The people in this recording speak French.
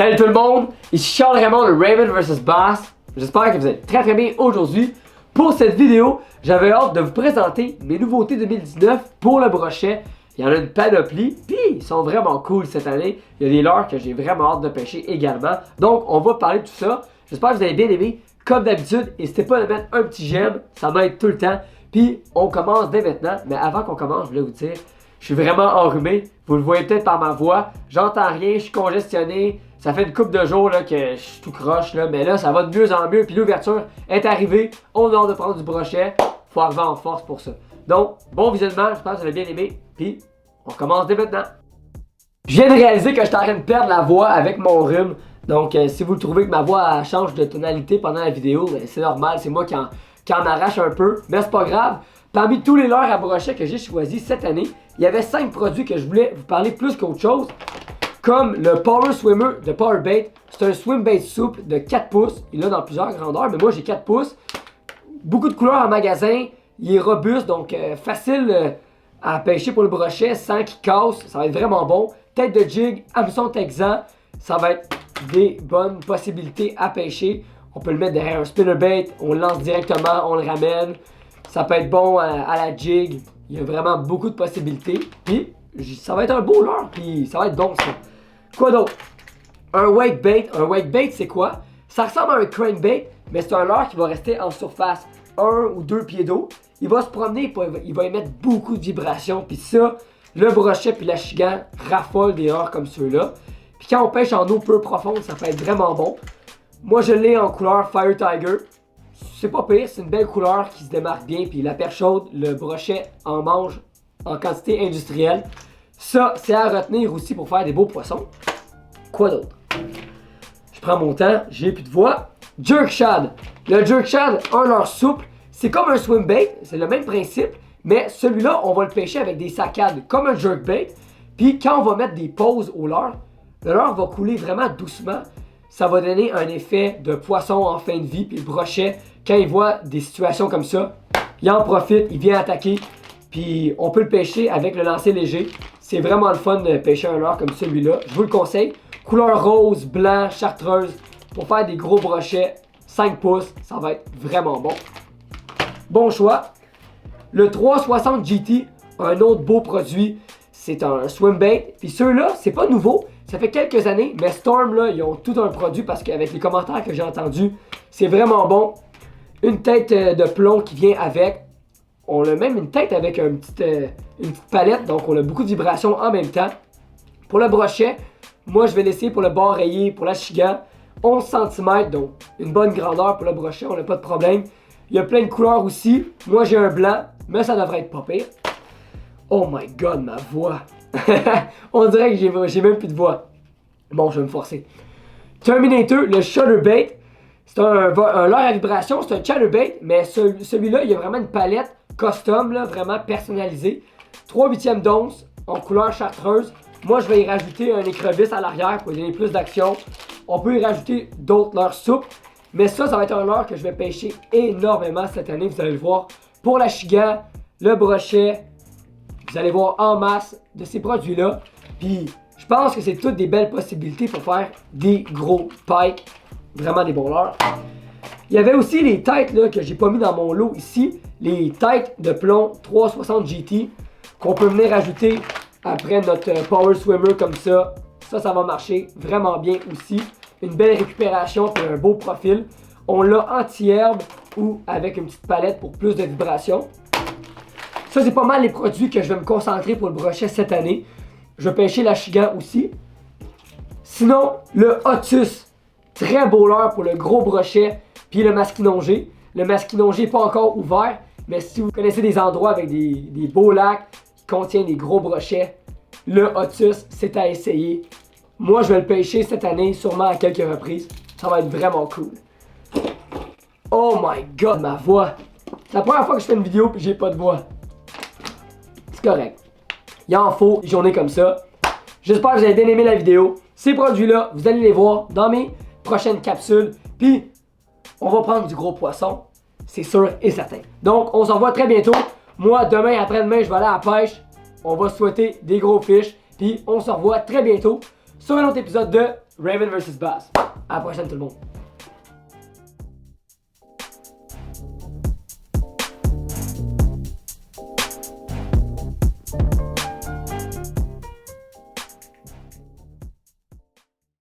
Salut tout le monde, ici Charles Raymond de Raven vs Bass. J'espère que vous êtes très bien aujourd'hui. Pour cette vidéo, j'avais hâte de vous présenter mes nouveautés 2019 pour le brochet. Il y en a une panoplie, puis ils sont vraiment cool cette année. Il y a des leurres que j'ai vraiment hâte de pêcher également. Donc on va parler de tout ça. J'espère que vous avez bien aimé. Comme d'habitude, n'hésitez pas à mettre un petit j'aime, ça m'aide tout le temps. Puis on commence dès maintenant, mais avant qu'on commence, je voulais vous dire, je suis vraiment enrhumé. Vous le voyez peut-être par ma voix. J'entends rien, je suis congestionné. Ça fait une couple de jours là, que je suis tout croche, là, mais là ça va de mieux en mieux. Puis l'ouverture est arrivée. On a hâte de prendre du brochet. Faut arriver en force pour ça. Donc, bon visionnement, j'espère que vous avez bien aimé. Puis, on commence dès maintenant. Je viens de réaliser que je suis en train de perdre la voix avec mon rhume. Donc, si vous trouvez que ma voix change de tonalité pendant la vidéo, ben, c'est normal, c'est moi qui en arrache un peu. Mais c'est pas grave. Parmi tous les leurres à brochet que j'ai choisi cette année, il y avait 5 produits que je voulais vous parler plus qu'autre chose. Comme le Power Swimmer de Powerbait. C'est un swim bait souple de 4 pouces. Il est dans plusieurs grandeurs, mais moi j'ai 4 pouces. Beaucoup de couleurs en magasin. Il est robuste, donc facile à pêcher pour le brochet sans qu'il casse. Ça va être vraiment bon. Tête de jig, hameçon texan. Ça va être des bonnes possibilités à pêcher. On peut le mettre derrière un spinnerbait. On le lance directement, on le ramène. Ça peut être bon à la jig. Il y a vraiment beaucoup de possibilités. Puis, ça va être un beau leurre. Puis, ça va être bon ça. Quoi d'autre? Un wake bait. Un wake bait, c'est quoi? Ça ressemble à un crankbait, mais c'est un leurre qui va rester en surface 1 ou 2 pieds d'eau. Il va se promener, il va émettre beaucoup de vibrations. Puis ça, le brochet puis l'achigan raffolent des leurres comme ceux-là. Puis quand on pêche en eau peu profonde, ça peut être vraiment bon. Moi, je l'ai en couleur Fire Tiger. C'est pas pire, c'est une belle couleur qui se démarque bien. Puis la perche chaude, le brochet en mange en quantité industrielle. Ça, c'est à retenir aussi pour faire des beaux poissons. Quoi d'autre? Je prends mon temps, j'ai plus de voix. Jerk shad. Le jerk shad, un leurre souple. C'est comme un swim bait, c'est le même principe. Mais celui-là, on va le pêcher avec des saccades comme un jerk bait. Puis quand on va mettre des pauses au leurre, le leurre va couler vraiment doucement. Ça va donner un effet de poisson en fin de vie. Puis le brochet, quand il voit des situations comme ça, il en profite, il vient attaquer. Puis on peut le pêcher avec le lancer léger. C'est vraiment le fun de pêcher un leurre comme celui-là. Je vous le conseille. Couleur rose, blanc, chartreuse. Pour faire des gros brochets, 5 pouces, ça va être vraiment bon. Bon choix. Le 360 GT, un autre beau produit. C'est un swim bait. Puis ceux-là, c'est pas nouveau. Ça fait quelques années, mais Storm, là, ils ont tout un produit parce qu'avec les commentaires que j'ai entendus, c'est vraiment bon. Une tête de plomb qui vient avec. On a même une tête avec une petite palette, donc on a beaucoup de vibrations en même temps. Pour le brochet, moi je vais laisser pour le bord rayé, pour l'achigan, 11 cm, donc une bonne grandeur pour le brochet, on n'a pas de problème. Il y a plein de couleurs aussi. Moi j'ai un blanc, mais ça devrait être pas pire. Oh my god, ma voix! On dirait que j'ai même plus de voix. Bon, je vais me forcer. Terminator, le Shutterbait. C'est un leurre à vibration, c'est un chatterbait, mais celui-là, il y a vraiment une palette custom, là, vraiment personnalisée. 3/8 d'once en couleur chartreuse. Moi, je vais y rajouter un écrevisse à l'arrière pour donner plus d'action. On peut y rajouter d'autres leurres souples. Mais ça va être un leurre que je vais pêcher énormément cette année, vous allez le voir. Pour l'achigan, le brochet, vous allez voir en masse de ces produits-là. Puis, je pense que c'est toutes des belles possibilités pour faire des gros pikes. Vraiment des bons leurres. Il y avait aussi les têtes là, que j'ai pas mis dans mon lot ici. Les têtes de plomb 360 GT qu'on peut venir ajouter après notre Power Swimmer comme ça. Ça va marcher vraiment bien aussi. Une belle récupération et un beau profil. On l'a anti-herbe ou avec une petite palette pour plus de vibration. Ça, c'est pas mal les produits que je vais me concentrer pour le brochet cette année. Je vais pêcher l'achigan aussi. Sinon, le Otus. Très beau leurre pour le gros brochet. Puis le masquinongé. Le masquinongé n'est pas encore ouvert. Mais si vous connaissez des endroits avec des beaux lacs qui contiennent des gros brochets, le Otus, c'est à essayer. Moi, je vais le pêcher cette année, sûrement à quelques reprises. Ça va être vraiment cool. Oh my god, ma voix! C'est la première fois que je fais une vidéo et j'ai pas de voix. C'est correct. Il en faut une journée comme ça. J'espère que vous avez bien aimé la vidéo. Ces produits-là, vous allez les voir dans mes prochaines capsules. Puis, on va prendre du gros poisson. C'est sûr et certain. Donc, on se revoit très bientôt. Moi, demain, après-demain, je vais aller à la pêche. On va souhaiter des gros fiches. Puis, on se revoit très bientôt sur un autre épisode de Raven versus Bass. À la prochaine tout le monde.